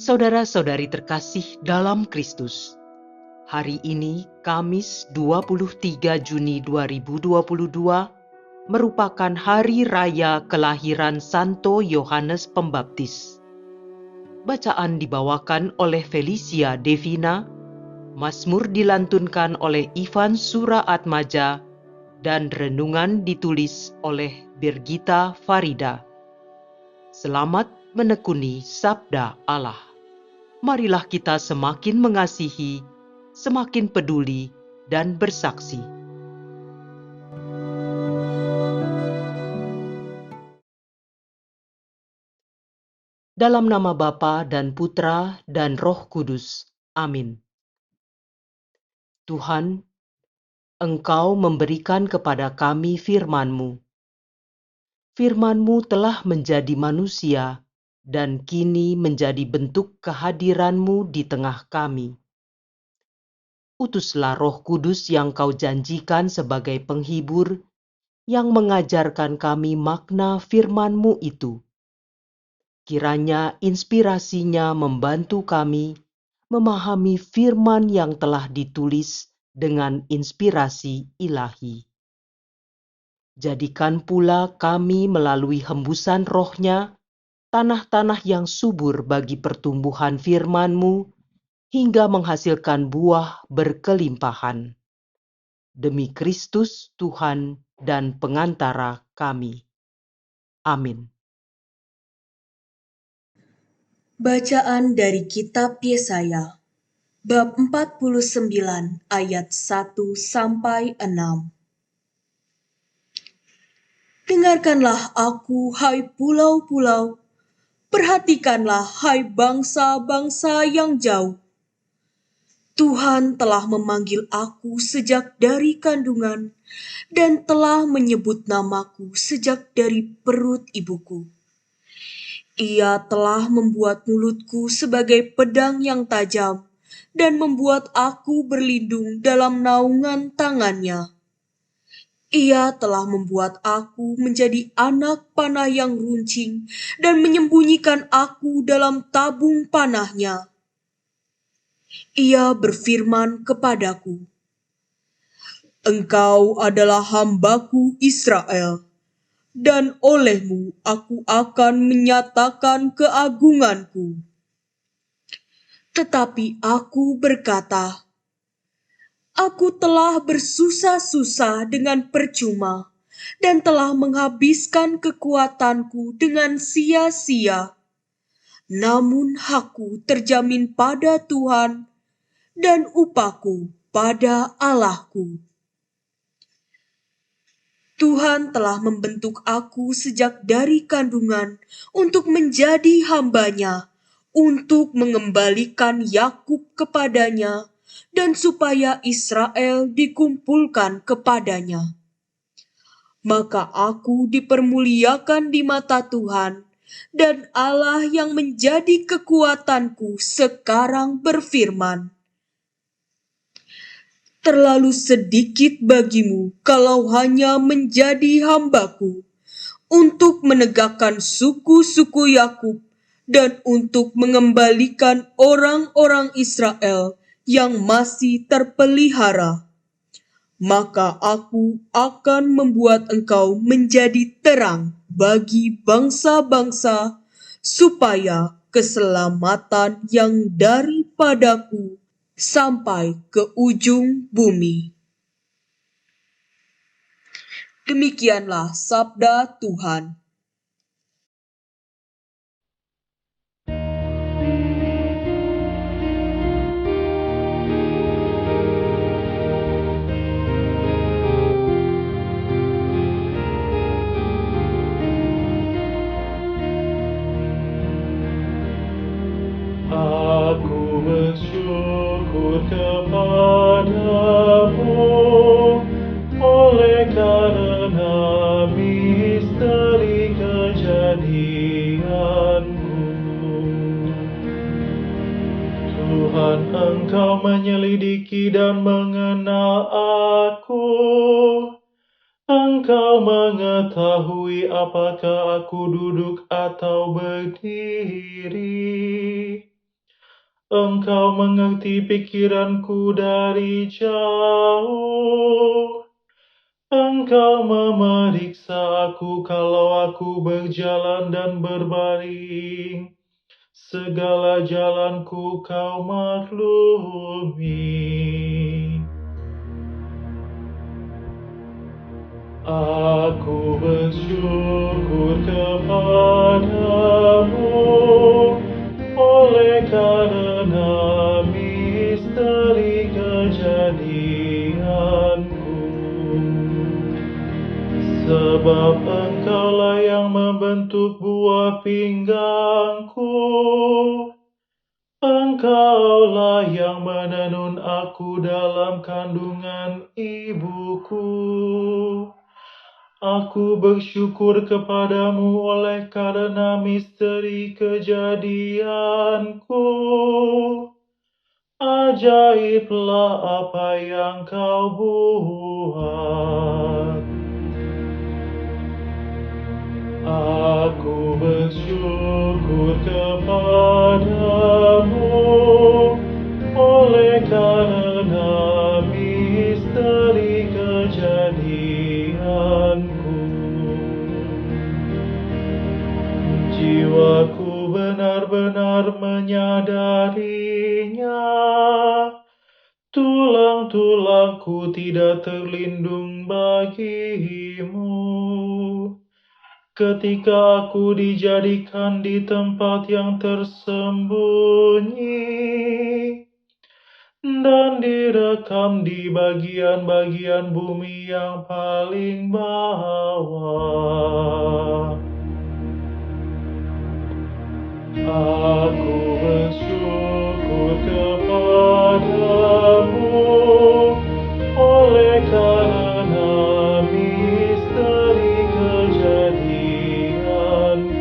Saudara-saudari terkasih dalam Kristus, hari ini Kamis 23 Juni 2022 merupakan hari raya kelahiran Santo Yohanes Pembaptis. Bacaan dibawakan oleh Felicia Devina, Mazmur dilantunkan oleh Ivan Suraatmaja, dan renungan ditulis oleh Birgita Farida. Selamat menekuni Sabda Allah. Marilah kita semakin mengasihi, semakin peduli, dan bersaksi. Dalam nama Bapa dan Putra dan Roh Kudus. Amin. Tuhan, Engkau memberikan kepada kami firman-Mu. Firman-Mu telah menjadi manusia dan kini menjadi bentuk kehadiran-Mu di tengah kami. Utuslah Roh Kudus yang Kau janjikan sebagai penghibur, yang mengajarkan kami makna firman-Mu itu. Kiranya inspirasinya membantu kami memahami firman yang telah ditulis dengan inspirasi ilahi. Jadikan pula kami melalui hembusan roh-Nya, tanah-tanah yang subur bagi pertumbuhan firman-Mu, hingga menghasilkan buah berkelimpahan. Demi Kristus Tuhan dan pengantara kami. Amin. Bacaan dari Kitab Yesaya, bab 49 ayat 1 sampai 6. Dengarkanlah aku, hai pulau-pulau, perhatikanlah, hai bangsa-bangsa yang jauh. Tuhan telah memanggil aku sejak dari kandungan dan telah menyebut namaku sejak dari perut ibuku. Ia telah membuat mulutku sebagai pedang yang tajam dan membuat aku berlindung dalam naungan tangannya. Ia telah membuat aku menjadi anak panah yang runcing dan menyembunyikan aku dalam tabung panahnya. Ia berfirman kepadaku, "Engkau adalah hambaku Israel, dan olehmu aku akan menyatakan keagunganku." Tetapi aku berkata, "Aku telah bersusah-susah dengan percuma dan telah menghabiskan kekuatanku dengan sia-sia. Namun hakku terjamin pada Tuhan dan upahku pada Allahku." Tuhan telah membentuk aku sejak dari kandungan untuk menjadi hamba-Nya, untuk mengembalikan Yakub kepadanya, dan supaya Israel dikumpulkan kepadanya. Maka aku dipermuliakan di mata Tuhan, dan Allah yang menjadi kekuatanku sekarang berfirman, "Terlalu sedikit bagimu kalau hanya menjadi hambaku, untuk menegakkan suku-suku Yakub dan untuk mengembalikan orang-orang Israel yang masih terpelihara. Maka aku akan membuat engkau menjadi terang bagi bangsa-bangsa, supaya keselamatan yang daripadaku sampai ke ujung bumi." Demikianlah sabda Tuhan. Aku bersyukur kepadamu oleh karena misteri kejadianku. Tuhan, Engkau menyelidiki dan mengenal aku. Engkau mengetahui apakah aku duduk atau berdiri. Engkau mengerti pikiranku dari jauh. Engkau memeriksa aku kalau aku berjalan dan berbaring. Segala jalanku kau maklumi. Aku bersyukur kepadamu oleh karena misteri kejadianku. Sebab engkaulah yang membentuk buah pinggangku. Engkaulah yang menenun aku dalam kandungan ibuku. Aku bersyukur kepadamu oleh karena misteri kejadianku. Ajaiblah apa yang kau buat. Aku bersyukur kepadamu oleh karena misteri kejadianku. Jiwaku benar-benar menyadarinya. Tulang-tulangku tidak terlindung bagimu. Ketika aku dijadikan di tempat yang tersembunyi dan direkam di bagian-bagian bumi yang paling bawah. Aku bersyukur kepadamu oleh karena misteri kejadianku.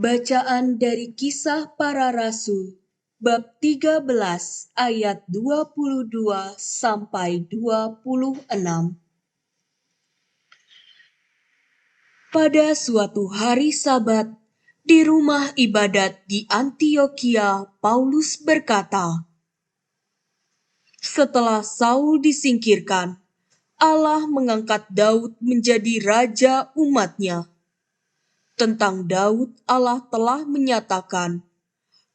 Bacaan dari Kisah Para Rasul, bab 13 ayat 22 sampai 26. Pada suatu hari Sabat, di rumah ibadat di Antiokhia, Paulus berkata, "Setelah Saul disingkirkan, Allah mengangkat Daud menjadi raja umat-Nya. Tentang Daud, Allah telah menyatakan,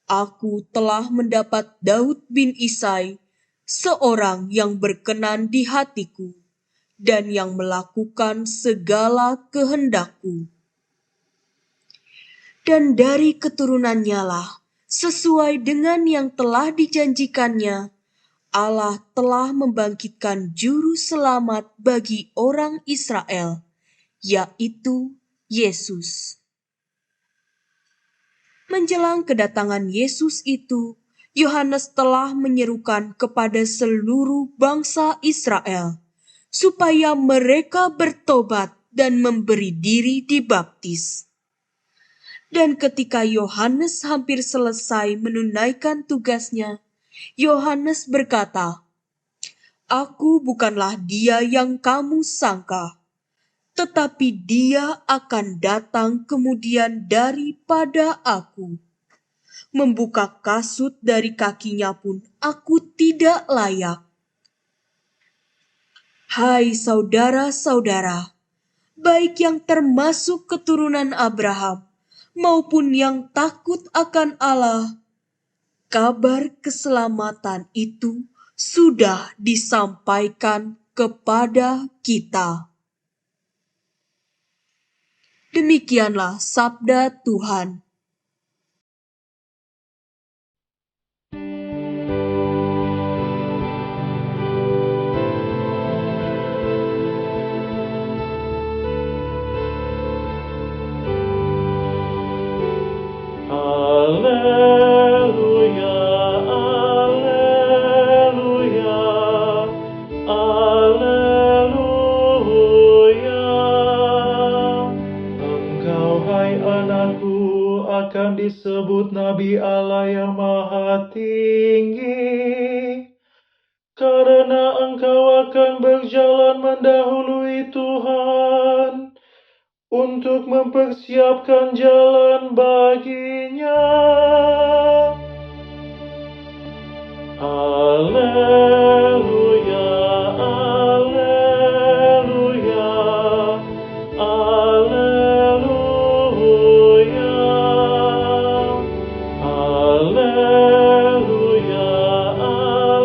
'Aku telah mendapat Daud bin Isai, seorang yang berkenan di hatiku, dan yang melakukan segala kehendak-Ku.' Dan dari keturunannya lah, sesuai dengan yang telah dijanjikannya, Allah telah membangkitkan juru selamat bagi orang Israel, yaitu Yesus." Menjelang kedatangan Yesus itu, Yohanes telah menyerukan kepada seluruh bangsa Israel, supaya mereka bertobat dan memberi diri dibaptis. Dan ketika Yohanes hampir selesai menunaikan tugasnya, Yohanes berkata, "Aku bukanlah dia yang kamu sangka, tetapi dia akan datang kemudian daripada aku. Membuka kasut dari kakinya pun aku tidak layak." Hai saudara-saudara, baik yang termasuk keturunan Abraham maupun yang takut akan Allah, kabar keselamatan itu sudah disampaikan kepada kita. Demikianlah sabda Tuhan. Alleluia, alleluia, alleluia. Engkau, hai anakku, akan disebut Nabi Allah yang Maha Tinggi. karena Engkau akan berjalan mendahului Tuhan untuk mempersiapkan jalan baginya. Haleluya, haleluya, haleluya, haleluya, haleluya, haleluya.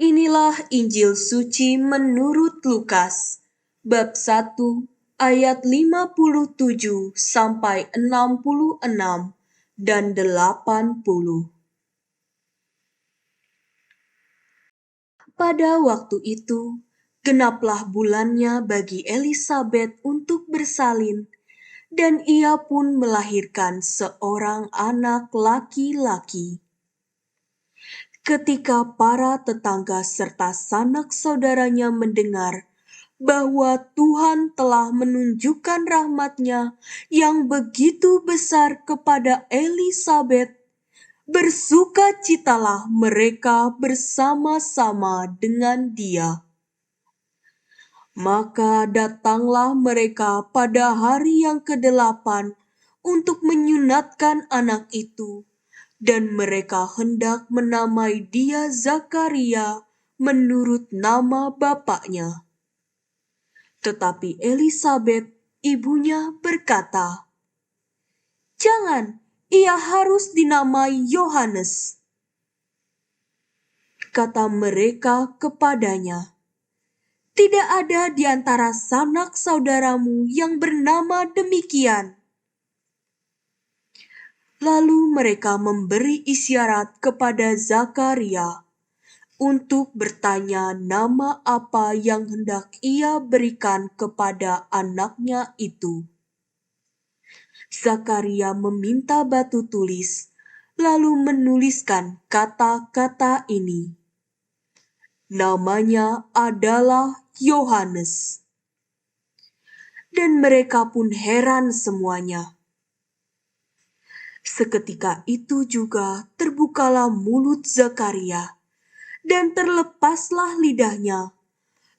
Inilah Injil suci menurut Lukas, bab 1 ayat 57 sampai 66 dan 80. Pada waktu itu, genaplah bulannya bagi Elisabet untuk bersalin, dan ia pun melahirkan seorang anak laki-laki. Ketika para tetangga serta sanak saudaranya mendengar bahwa Tuhan telah menunjukkan rahmat-Nya yang begitu besar kepada Elisabet, bersukacitalah mereka bersama-sama dengan dia. Maka datanglah mereka pada hari yang ke-8 untuk menyunatkan anak itu, dan mereka hendak menamai dia Zakaria menurut nama bapaknya. Tetapi Elisabet, ibunya, berkata, "Jangan, ia harus dinamai Yohanes." Kata mereka kepadanya, "Tidak ada di antara sanak saudaramu yang bernama demikian." Lalu mereka memberi isyarat kepada Zakaria untuk bertanya nama apa yang hendak ia berikan kepada anaknya itu. Zakaria meminta batu tulis, lalu menuliskan kata-kata ini. Namanya adalah Yohanes. Dan mereka pun heran semuanya. Seketika itu juga terbukalah mulut Zakaria, dan terlepaslah lidahnya.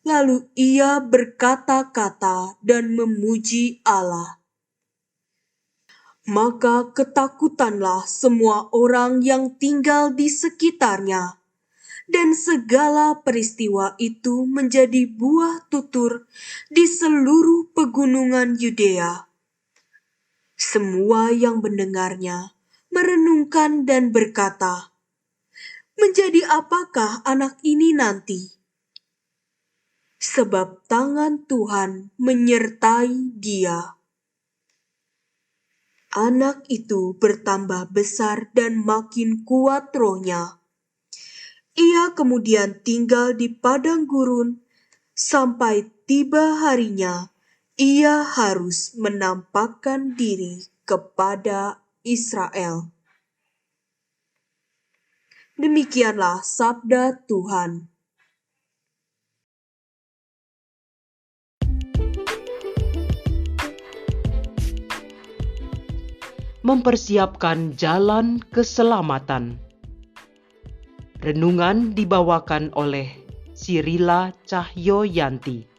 Lalu ia berkata-kata dan memuji Allah. Maka ketakutanlah semua orang yang tinggal di sekitarnya, dan segala peristiwa itu menjadi buah tutur di seluruh pegunungan Yudea. Semua yang mendengarnya merenungkan dan berkata, "Menjadi apakah anak ini nanti? Sebab tangan Tuhan menyertai dia." Anak itu bertambah besar dan makin kuat rohnya. Ia kemudian tinggal di padang gurun sampai tiba harinya ia harus menampakkan diri kepada Israel. Demikianlah sabda Tuhan. Mempersiapkan jalan keselamatan. Renungan dibawakan oleh Sirila Cahyoyanti.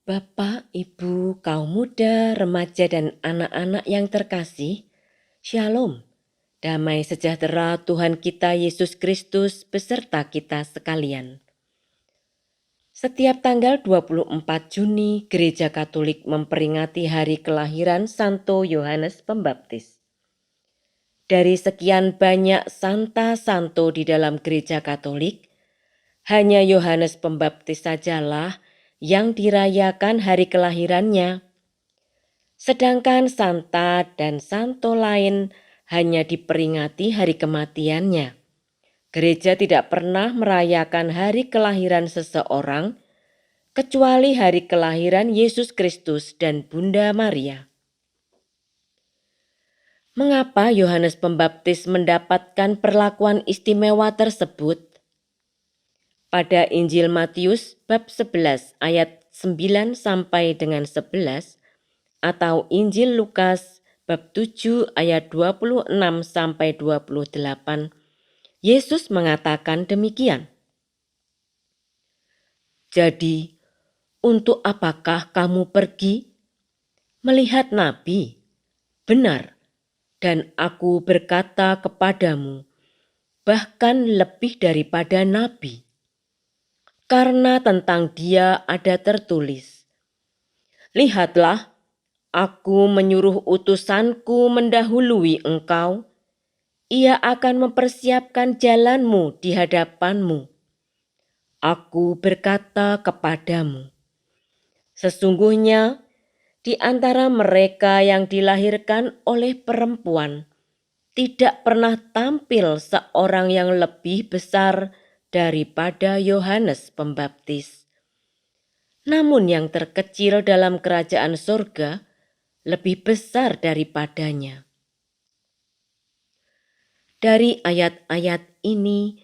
Bapak, Ibu, kaum muda, remaja, dan anak-anak yang terkasih, Shalom. Damai sejahtera Tuhan kita Yesus Kristus beserta kita sekalian. Setiap tanggal 24 Juni, Gereja Katolik memperingati hari kelahiran Santo Yohanes Pembaptis. Dari sekian banyak Santa Santo di dalam Gereja Katolik, hanya Yohanes Pembaptis sajalah yang dirayakan hari kelahirannya. Sedangkan Santa dan Santo lain hanya diperingati hari kematiannya. Gereja tidak pernah merayakan hari kelahiran seseorang kecuali hari kelahiran Yesus Kristus dan Bunda Maria. Mengapa Yohanes Pembaptis mendapatkan perlakuan istimewa tersebut? Pada Injil Matius bab 11 ayat 9 sampai dengan 11 atau Injil Lukas bab 7 ayat 26 sampai 28, Yesus mengatakan demikian. Jadi, untuk apakah kamu pergi melihat nabi? Benar, dan aku berkata kepadamu, bahkan lebih daripada nabi. Karena tentang dia ada tertulis, lihatlah, aku menyuruh utusanku mendahului engkau. Ia akan mempersiapkan jalanmu di hadapanmu. Aku berkata kepadamu, sesungguhnya di antara mereka yang dilahirkan oleh perempuan, tidak pernah tampil seorang yang lebih besar daripada Yohanes Pembaptis. Namun yang terkecil dalam kerajaan surga lebih besar daripadanya. Dari ayat-ayat ini,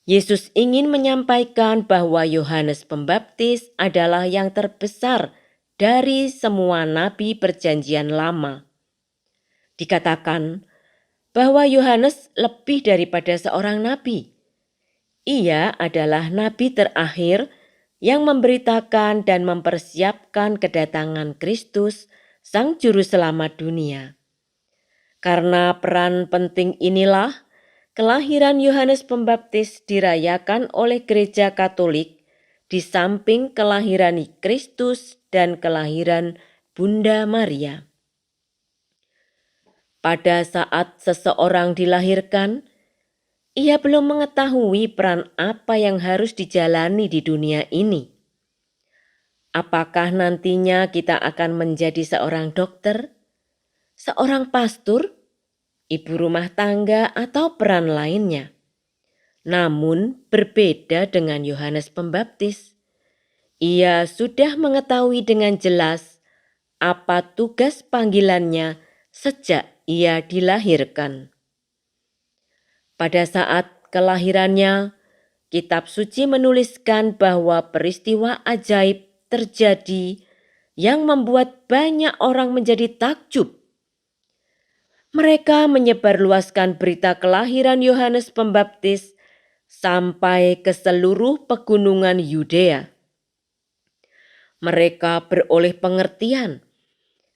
Yesus ingin menyampaikan bahwa Yohanes Pembaptis adalah yang terbesar dari semua nabi Perjanjian Lama. Dikatakan bahwa Yohanes lebih daripada seorang nabi. Ia adalah nabi terakhir yang memberitakan dan mempersiapkan kedatangan Kristus, Sang Juru Selamat dunia. Karena peran penting inilah, kelahiran Yohanes Pembaptis dirayakan oleh Gereja Katolik di samping kelahiran Kristus dan kelahiran Bunda Maria. Pada saat seseorang dilahirkan, ia belum mengetahui peran apa yang harus dijalani di dunia ini. Apakah nantinya kita akan menjadi seorang dokter, seorang pastor, ibu rumah tangga, atau peran lainnya? Namun berbeda dengan Yohanes Pembaptis. Ia sudah mengetahui dengan jelas apa tugas panggilannya sejak ia dilahirkan. Pada saat kelahirannya, Kitab Suci menuliskan bahwa peristiwa ajaib terjadi yang membuat banyak orang menjadi takjub. Mereka menyebarluaskan berita kelahiran Yohanes Pembaptis sampai ke seluruh pegunungan Yudea. Mereka beroleh pengertian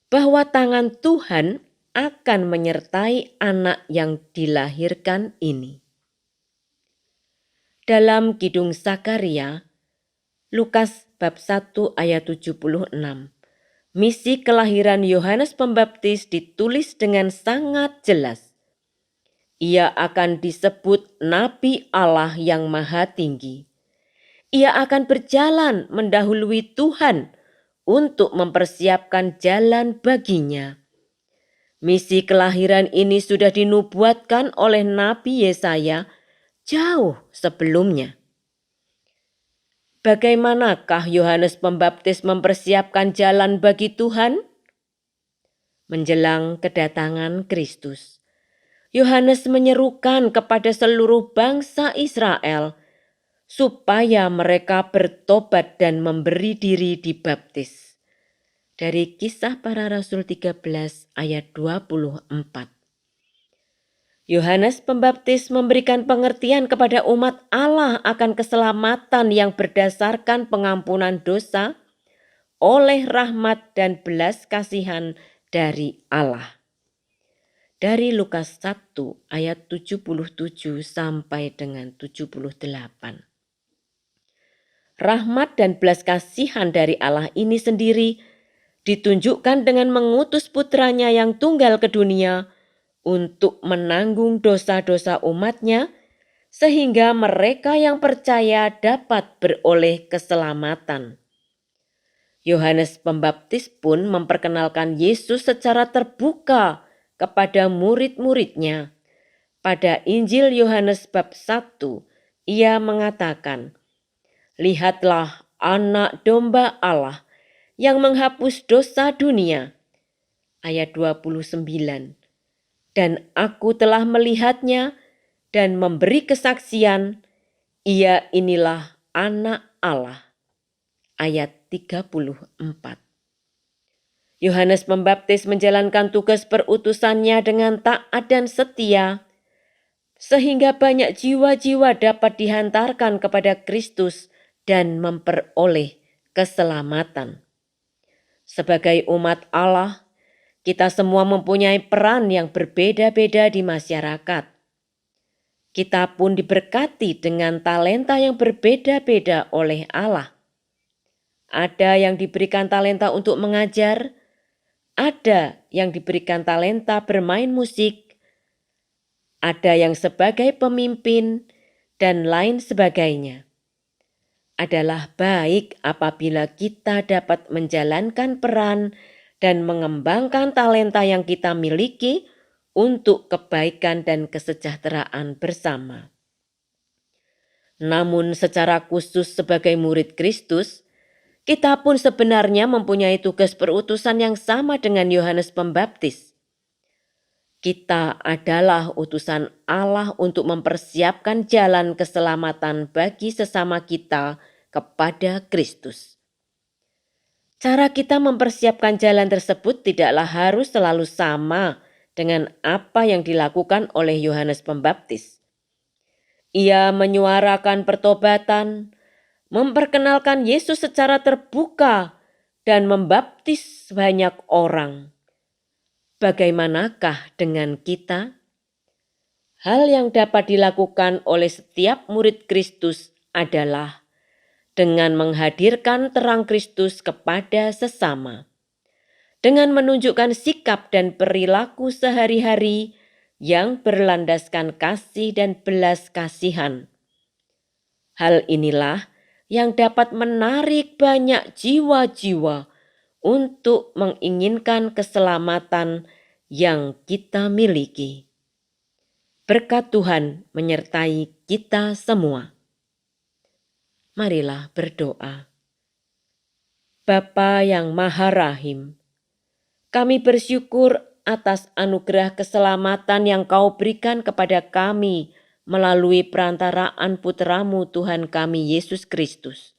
bahwa tangan Tuhan akan menyertai anak yang dilahirkan ini. Dalam Kidung Zakaria, Lukas bab 1 ayat 76, misi kelahiran Yohanes Pembaptis ditulis dengan sangat jelas. Ia akan disebut Nabi Allah yang Maha Tinggi. Ia akan berjalan mendahului Tuhan untuk mempersiapkan jalan baginya. Misi kelahiran ini sudah dinubuatkan oleh Nabi Yesaya jauh sebelumnya. Bagaimanakah Yohanes Pembaptis mempersiapkan jalan bagi Tuhan? Menjelang kedatangan Kristus, Yohanes menyerukan kepada seluruh bangsa Israel supaya mereka bertobat dan memberi diri dibaptis. Dari Kisah Para Rasul 13 ayat 24. Yohanes Pembaptis memberikan pengertian kepada umat Allah akan keselamatan yang berdasarkan pengampunan dosa oleh rahmat dan belas kasihan dari Allah. Dari Lukas 1 ayat 77 sampai dengan 78. Rahmat dan belas kasihan dari Allah ini sendiri ditunjukkan dengan mengutus putranya yang tunggal ke dunia untuk menanggung dosa-dosa umatnya, sehingga mereka yang percaya dapat beroleh keselamatan. Yohanes Pembaptis pun memperkenalkan Yesus secara terbuka kepada murid-muridnya. Pada Injil Yohanes bab 1, ia mengatakan, "Lihatlah anak domba Allah yang menghapus dosa dunia." Ayat 29. Dan aku telah melihatnya dan memberi kesaksian, ia inilah Anak Allah. Ayat 34. Yohanes Pembaptis menjalankan tugas perutusannya dengan taat dan setia, sehingga banyak jiwa-jiwa dapat dihantarkan kepada Kristus dan memperoleh keselamatan. Sebagai umat Allah, kita semua mempunyai peran yang berbeda-beda di masyarakat. Kita pun diberkati dengan talenta yang berbeda-beda oleh Allah. Ada yang diberikan talenta untuk mengajar, ada yang diberikan talenta bermain musik, ada yang sebagai pemimpin, dan lain sebagainya. Adalah baik apabila kita dapat menjalankan peran dan mengembangkan talenta yang kita miliki untuk kebaikan dan kesejahteraan bersama. Namun secara khusus sebagai murid Kristus, kita pun sebenarnya mempunyai tugas perutusan yang sama dengan Yohanes Pembaptis. Kita adalah utusan Allah untuk mempersiapkan jalan keselamatan bagi sesama kita kepada Kristus. Cara kita mempersiapkan jalan tersebut tidaklah harus selalu sama dengan apa yang dilakukan oleh Yohanes Pembaptis. Ia menyuarakan pertobatan, memperkenalkan Yesus secara terbuka, dan membaptis banyak orang. Bagaimanakah dengan kita? Hal yang dapat dilakukan oleh setiap murid Kristus adalah dengan menghadirkan terang Kristus kepada sesama, dengan menunjukkan sikap dan perilaku sehari-hari yang berlandaskan kasih dan belas kasihan. Hal inilah yang dapat menarik banyak jiwa-jiwa untuk menginginkan keselamatan yang kita miliki. Berkat Tuhan menyertai kita semua. Marilah berdoa. Bapa yang Maha Rahim, kami bersyukur atas anugerah keselamatan yang Kau berikan kepada kami melalui perantaraan Putra-Mu Tuhan kami Yesus Kristus.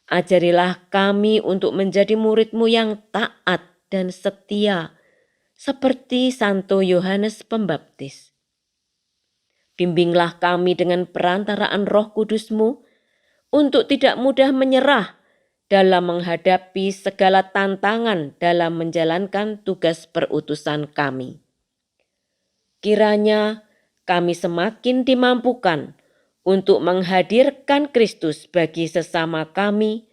Ajarilah kami untuk menjadi murid-Mu yang taat dan setia, seperti Santo Yohanes Pembaptis. Bimbinglah kami dengan perantaraan Roh Kudus-Mu untuk tidak mudah menyerah dalam menghadapi segala tantangan dalam menjalankan tugas perutusan kami. Kiranya kami semakin dimampukan untuk menghadirkan Kristus bagi sesama kami,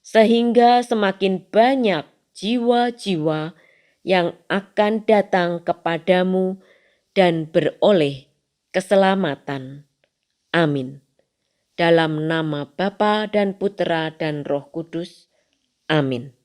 sehingga semakin banyak jiwa-jiwa yang akan datang kepadamu dan beroleh keselamatan. Amin. Dalam nama Bapa dan Putra dan Roh Kudus. Amin.